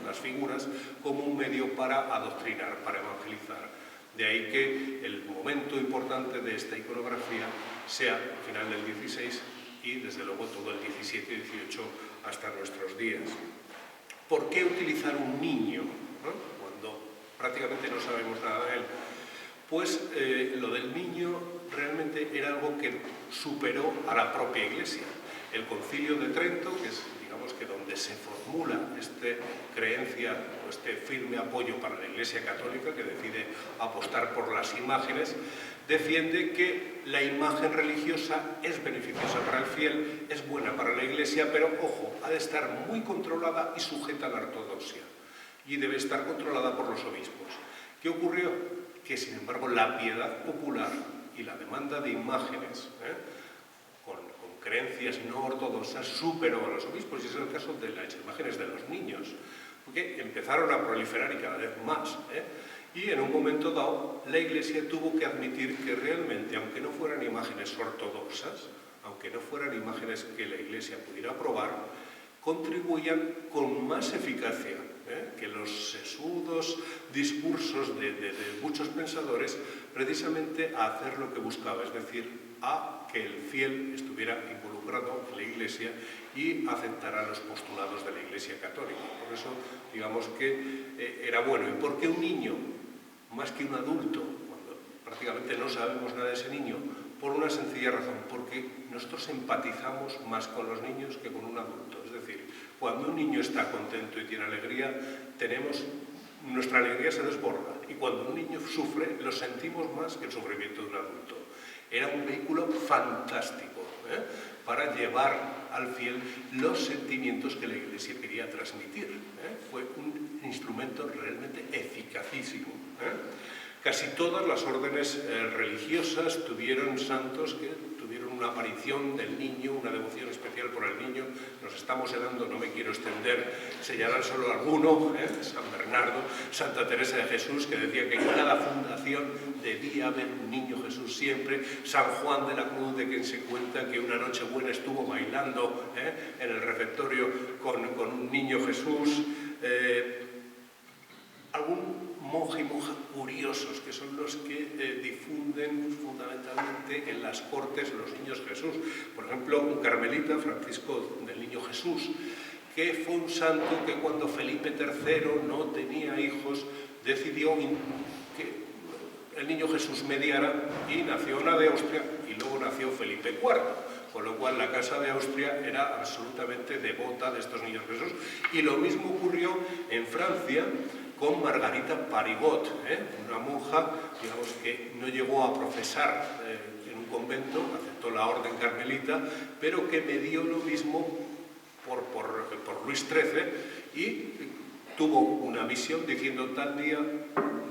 las figuras como un medio para adoctrinar, para evangelizar. De ahí que el momento importante de esta iconografía sea final del XVI y desde luego todo el XVII y XVIII hasta nuestros días. ¿Por qué utilizar un niño, ¿no?, cuando prácticamente no sabemos nada de él? Pues lo del niño realmente era algo que superó a la propia Iglesia. El Concilio de Trento, que es, digamos, que donde se formula esta creencia o este firme apoyo para la Iglesia Católica, que decide apostar por las imágenes, defiende que la imagen religiosa es beneficiosa para el fiel, es buena para la Iglesia, pero, ojo, ha de estar muy controlada y sujeta a la ortodoxia, y debe estar controlada por los obispos. ¿Qué ocurrió? Que, sin embargo, la piedad popular y la demanda de imágenes, con creencias no ortodoxas, superó a los obispos, y ese es el caso de las imágenes de los niños, porque empezaron a proliferar y cada vez más, y en un momento dado la Iglesia tuvo que admitir que realmente, aunque no fueran imágenes ortodoxas, aunque no fueran imágenes que la Iglesia pudiera aprobar, contribuían con más eficacia que los sesudos discursos de muchos pensadores precisamente a hacer lo que buscaba, es decir, a que el fiel estuviera involucrado en la Iglesia y aceptara los postulados de la Iglesia católica. Por eso, digamos que era bueno. ¿Y por qué un niño, más que un adulto, cuando prácticamente no sabemos nada de ese niño? Por una sencilla razón, porque nosotros empatizamos más con los niños que con un adulto. Es decir, cuando un niño está contento y tiene alegría, nuestra alegría se desborda. Y cuando un niño sufre, lo sentimos más que el sufrimiento de un adulto. Era un vehículo fantástico para llevar al fiel los sentimientos que la Iglesia quería transmitir. Fue un instrumento realmente eficacísimo. Casi todas las órdenes religiosas tuvieron santos que tuvieron una aparición del niño, una devoción especial por el niño. Nos estamos helando, no me quiero extender, señalar solo alguno, San Bernardo, Santa Teresa de Jesús, que decía que en cada fundación debía haber un niño Jesús siempre. San Juan de la Cruz, de quien se cuenta que una noche buena estuvo bailando en el refectorio con un niño Jesús. Algún monje y monja curiosos, que son los que difunden fundamentalmente en las cortes los niños Jesús. Por ejemplo, un carmelita, Francisco del Niño Jesús, que fue un santo que cuando Felipe III no tenía hijos, decidió que el Niño Jesús mediara y nació Ana de Austria y luego nació Felipe IV. Con lo cual la Casa de Austria era absolutamente devota de estos niños Jesús. Y lo mismo ocurrió en Francia con Margarita Parigot, una monja, digamos, que no llegó a profesar en un convento, aceptó la orden carmelita, pero que medió lo mismo por Luis XIII y tuvo una visión diciendo: tal día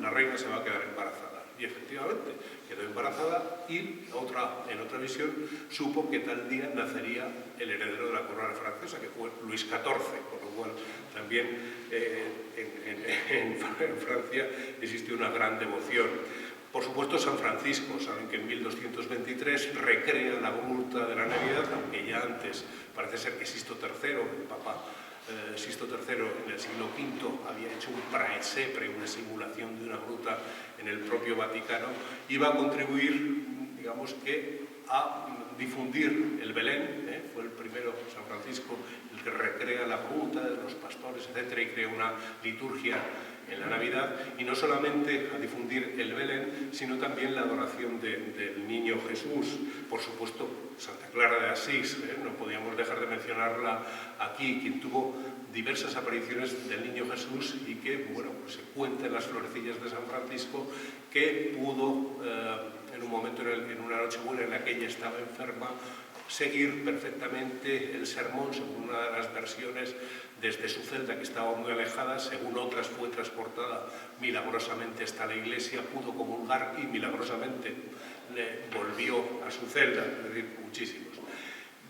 la reina se va a quedar embarazada. Y efectivamente quedó embarazada y en otra visión supo que tal día nacería el heredero de la corona francesa, que fue Luis XIV, con lo cual también en Francia existe una gran devoción. Por supuesto, San Francisco, saben que en 1223 recrea la gruta de la Navidad, aunque ya antes parece ser que Sisto III, el Papa Sisto III, en el siglo V había hecho un praesepre, una simulación de una gruta en el propio Vaticano, iba a contribuir, digamos que, a difundir el Belén. Fue el primero, San Francisco, el que recrea la gruta de los pastores, etc., y crea una liturgia en la Navidad, y no solamente a difundir el Belén, sino también la adoración del niño Jesús. Por supuesto, Santa Clara de Asís, no podíamos dejar de mencionarla aquí, quien tuvo diversas apariciones del niño Jesús y que, bueno, pues se cuenta en las florecillas de San Francisco que pudo, en un momento, en una noche buena en la que ella estaba enferma, seguir perfectamente el sermón, según una de las versiones, desde su celda, que estaba muy alejada. Según otras, fue transportada milagrosamente hasta la iglesia, pudo comulgar y milagrosamente volvió a su celda. Es decir, muchísimos.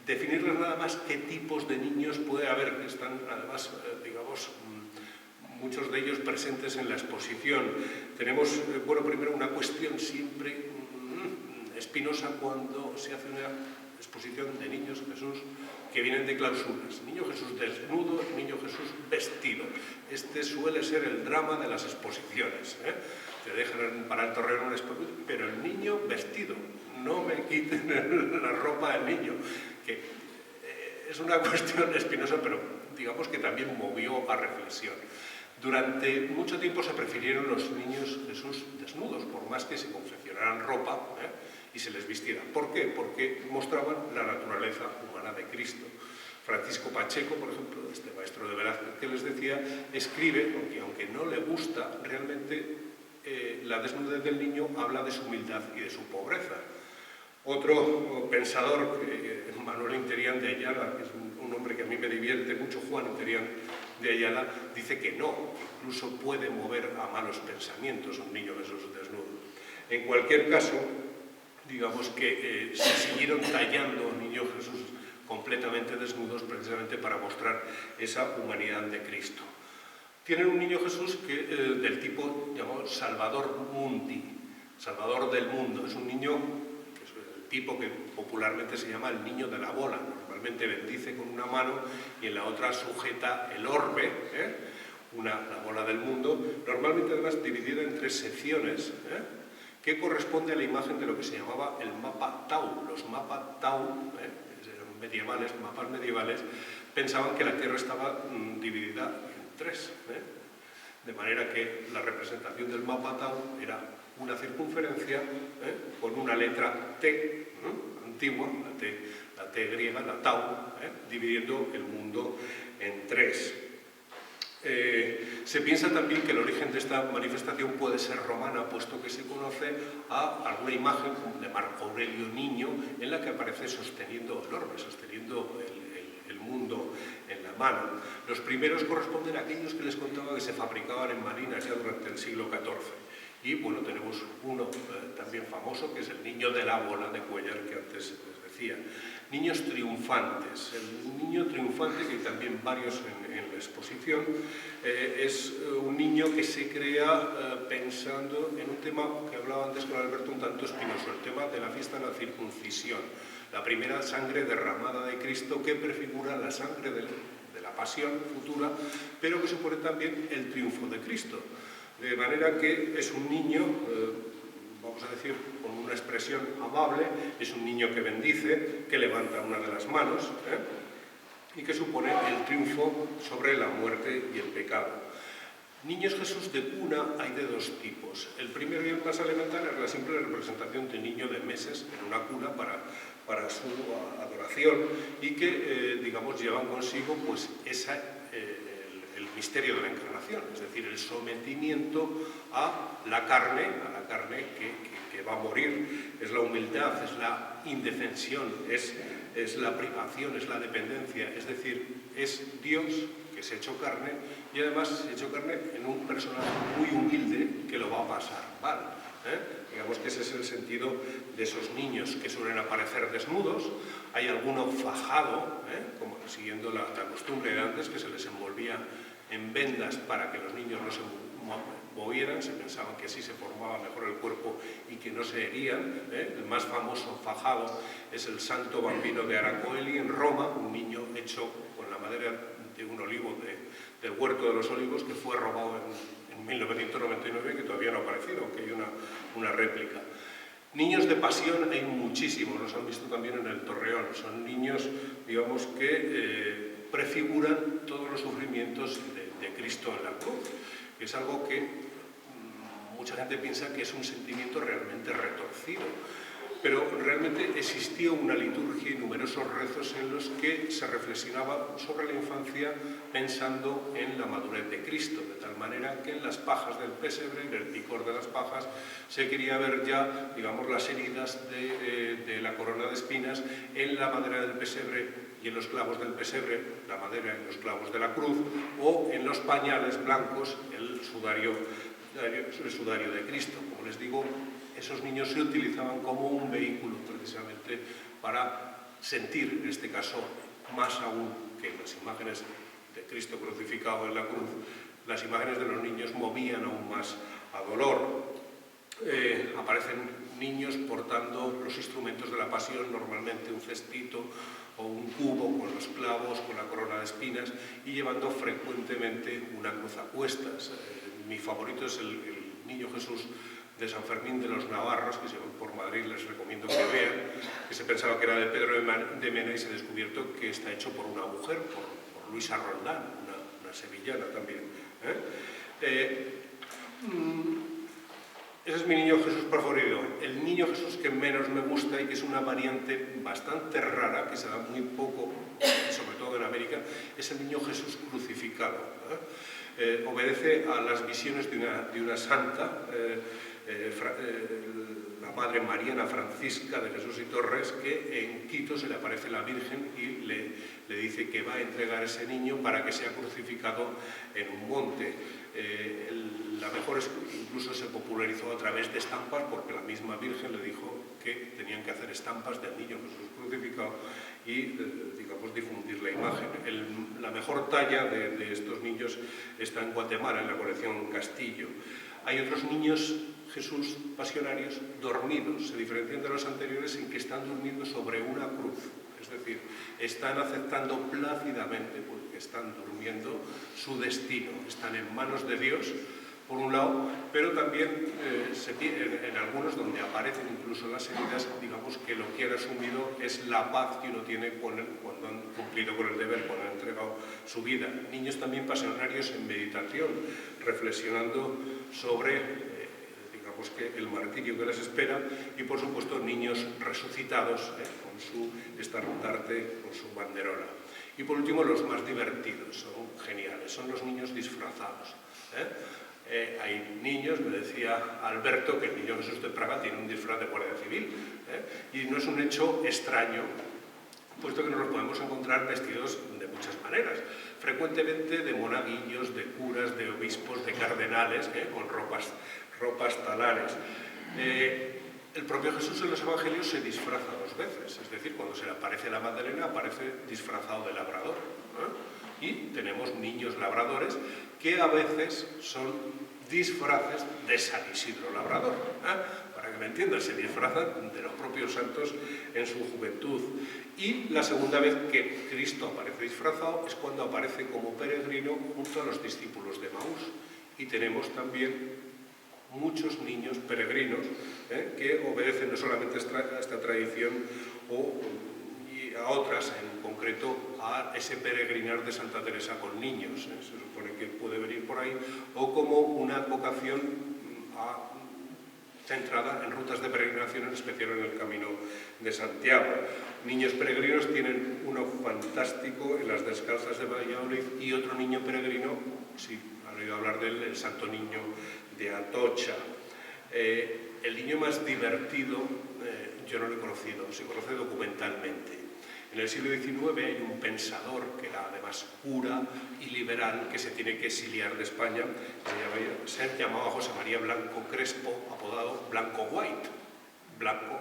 Definirles nada más qué tipos de niños puede haber, que están además, digamos, muchos de ellos presentes en la exposición. Tenemos, bueno, primero una cuestión siempre espinosa cuando se hace una exposición de niños Jesús que vienen de clausuras. Niño Jesús desnudo, niño Jesús vestido. Este suele ser el drama de las exposiciones. Te dejan para el torreón una exposición, pero el niño vestido. No me quiten la ropa del niño. Que es una cuestión espinosa, pero digamos que también movió a reflexión. Durante mucho tiempo se prefirieron los niños Jesús desnudos, por más que se confeccionaran ropa y se les vistiera. ¿Por qué? Porque mostraban la naturaleza humana de Cristo. Francisco Pacheco, por ejemplo, este maestro de Velázquez que les decía, escribe, porque aunque no le gusta, realmente la desnudez del niño habla de su humildad y de su pobreza. Otro pensador, Manuel Interián de Ayala, que es un hombre que a mí me divierte mucho, Juan Interián de Ayala, dice que no, que incluso puede mover a malos pensamientos un niño Jesús desnudo. En cualquier caso, digamos que se siguieron tallando niños Jesús completamente desnudos precisamente para mostrar esa humanidad de Cristo. Tienen un niño Jesús del tipo llamado Salvador Mundi, Salvador del mundo. Es un niño que es el tipo que popularmente se llama el niño de la bola. Normalmente bendice con una mano y en la otra sujeta el orbe, la bola del mundo, normalmente además dividida en 3 secciones, que corresponde a la imagen de lo que se llamaba el mapa Tau. Los mapas Tau, medievales, mapas medievales, pensaban que la Tierra estaba dividida en 3. De manera que la representación del mapa Tau era una circunferencia con una letra T, antigua, la T griega, la Tau, dividiendo el mundo en 3. Se piensa también que el origen de esta manifestación puede ser romana, puesto que se conoce a alguna imagen de Marco Aurelio niño en la que aparece sosteniendo el orbe, sosteniendo el mundo en la mano. Los primeros corresponden a aquellos que les contaba que se fabricaban en marinas ya durante el siglo XIV. Y bueno, tenemos uno también famoso, que es el niño de la bola de Cuéllar, que antes les decía. Niños triunfantes. El niño triunfante, que hay también varios en la exposición, es un niño que se crea pensando en un tema que hablaba antes con Alberto un tanto espinoso, el tema de la fiesta de la circuncisión, la primera sangre derramada de Cristo que prefigura la sangre de la pasión futura, pero que supone también el triunfo de Cristo. De manera que es un niño, vamos a decir, con una expresión amable, es un niño que bendice, que levanta una de las manos, y que supone el triunfo sobre la muerte y el pecado. Niños Jesús de cuna hay de 2 tipos. El primero y el más elemental es la simple representación de un niño de meses en una cuna para su adoración y que, digamos, llevan consigo pues el misterio de la encarnación, es decir, el sometimiento a la carne que va a morir. Es la humildad, es la indefensión, es la privación, es la dependencia, es decir, es Dios que se ha hecho carne y además se ha hecho carne en un personaje muy humilde que lo va a pasar mal. Digamos que ese es el sentido de esos niños que suelen aparecer desnudos. Hay alguno fajado, como siguiendo la costumbre de antes, que se les envolvía en vendas para que los niños no se movieran, se pensaban que así se formaba mejor el cuerpo y que no se herían. El más famoso fajado es el Santo Bambino de Aracoeli en Roma, un niño hecho con la madera de un olivo del Huerto de los Olivos, que fue robado en 1999, que todavía no ha aparecido, aunque hay una réplica. Niños de pasión hay muchísimos, los han visto también en el Torreón. Son niños, digamos, que prefiguran todos los sufrimientos de Cristo en la cruz. Es algo que mucha gente piensa que es un sentimiento realmente retorcido, pero realmente existió una liturgia y numerosos rezos en los que se reflexionaba sobre la infancia pensando en la madurez de Cristo, de tal manera que en las pajas del pesebre, en el picor de las pajas, se quería ver ya, digamos, las heridas de la corona de espinas en la madera del pesebre y en los clavos del pesebre, la madera en los clavos de la cruz, o en los pañales blancos, el sudario de Cristo. Como les digo, esos niños se utilizaban como un vehículo precisamente para sentir, en este caso, más aún que las imágenes de Cristo crucificado en la cruz, las imágenes de los niños movían aún más a dolor. Aparecen niños portando los instrumentos de la pasión, normalmente un cestito o un cubo con los clavos, con la corona de espinas, y llevando frecuentemente una cruz a cuestas. Mi favorito es el Niño Jesús de San Fermín de los Navarros, que si van por Madrid les recomiendo que vean, que se pensaba que era de Pedro de Mena y se ha descubierto que está hecho por una mujer, por Luisa Roldán, una sevillana también. Ese es mi Niño Jesús preferido. El Niño Jesús que menos me gusta y que es una variante bastante rara, que se da muy poco, sobre todo en América, es el Niño Jesús crucificado. Obedece a las visiones de una santa, la Madre Mariana Francisca de Jesús y Torres, que en Quito se le aparece la Virgen y le dice que va a entregar a ese niño para que sea crucificado en un monte. La mejor incluso se popularizó a través de estampas, porque la misma Virgen le dijo que tenían que hacer estampas del Niño Jesús crucificado y, digamos, difundir la imagen. La mejor talla de estos niños está en Guatemala, en la colección Castillo. Hay otros niños Jesús pasionarios dormidos, se diferencian de los anteriores en que están durmiendo sobre una cruz. Es decir, están aceptando plácidamente, porque están durmiendo, su destino. Están en manos de Dios, por un lado, pero también en algunos donde aparecen incluso las heridas, digamos que lo que han asumido es la paz que uno tiene cuando han cumplido con el deber, cuando han entregado su vida. Niños también pasionarios en meditación, reflexionando sobre digamos que el martirio que les espera, y por supuesto niños resucitados con su estandarte, con su banderola. Y por último, los más divertidos, son geniales, son los niños disfrazados. Hay niños, me decía Alberto, que el niño Jesús de Praga tiene un disfraz de guardia civil, y no es un hecho extraño, puesto que nos los podemos encontrar vestidos de muchas maneras, frecuentemente de monaguillos, de curas, de obispos, de cardenales, con ropas talares. El propio Jesús en los evangelios se disfraza 2 veces, es decir, cuando se le aparece la Magdalena aparece disfrazado de labrador, y tenemos niños labradores que a veces son disfraces de San Isidro Labrador, para que me entiendan, se disfrazan de los propios santos en su juventud. Y la segunda vez que Cristo aparece disfrazado es cuando aparece como peregrino junto a los discípulos de Maús. Y tenemos también muchos niños peregrinos que obedecen no solamente a esta tradición y a otras, en concreto a ese peregrinar de Santa Teresa con niños, se supone que puede venir por ahí, o como una vocación centrada en rutas de peregrinación, en especial en el Camino de Santiago. Niños peregrinos tienen uno fantástico en las Descalzas de Valladolid, y otro niño peregrino, sí, han oído hablar de él, el Santo Niño de Atocha. El niño más divertido yo no lo he conocido, se conoce documentalmente. En el siglo XIX hay un pensador que era además cura y liberal, que se tiene que exiliar de España, se llamaba José María Blanco Crespo, apodado Blanco White, blanco,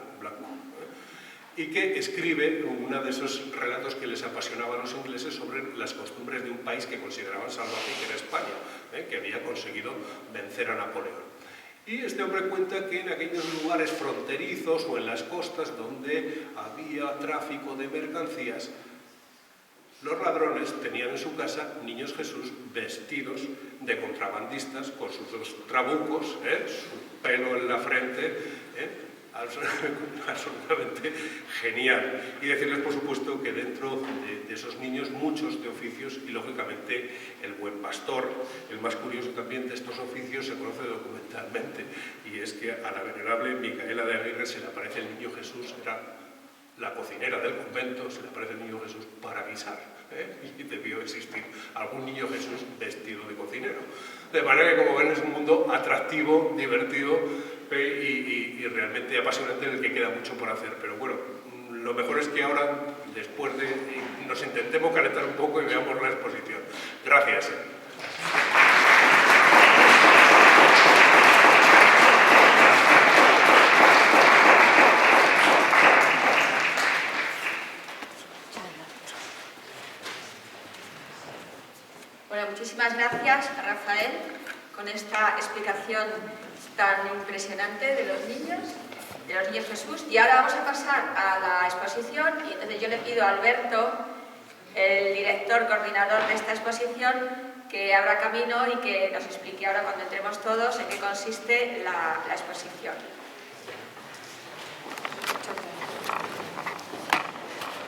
y que escribe uno de esos relatos que les apasionaba a los ingleses sobre las costumbres de un país que consideraban salvaje, que era España, que había conseguido vencer a Napoleón. Y este hombre cuenta que en aquellos lugares fronterizos o en las costas donde había tráfico de mercancías, los ladrones tenían en su casa niños Jesús vestidos de contrabandistas, con sus 2 trabucos, su pelo en la frente, absolutamente genial. Y decirles, por supuesto, que dentro de esos niños muchos de oficios, y lógicamente el buen pastor. El más curioso también de estos oficios se conoce documentalmente, y es que a la venerable Micaela de Aguirre se le aparece el niño Jesús, era la cocinera del convento, se le aparece el niño Jesús para guisar, y debió existir algún niño Jesús vestido de cocinero. De manera que, como ven, es un mundo atractivo, divertido y realmente apasionante, en el que queda mucho por hacer. Pero bueno, lo mejor es que ahora, después nos intentemos calentar un poco y veamos la exposición. Gracias. Bueno, muchísimas gracias a Rafael con esta explicación tan impresionante de los niños Jesús. Y ahora vamos a pasar a la exposición, y entonces yo le pido a Alberto, el director coordinador de esta exposición, que abra camino y que nos explique ahora, cuando entremos todos, en qué consiste la exposición.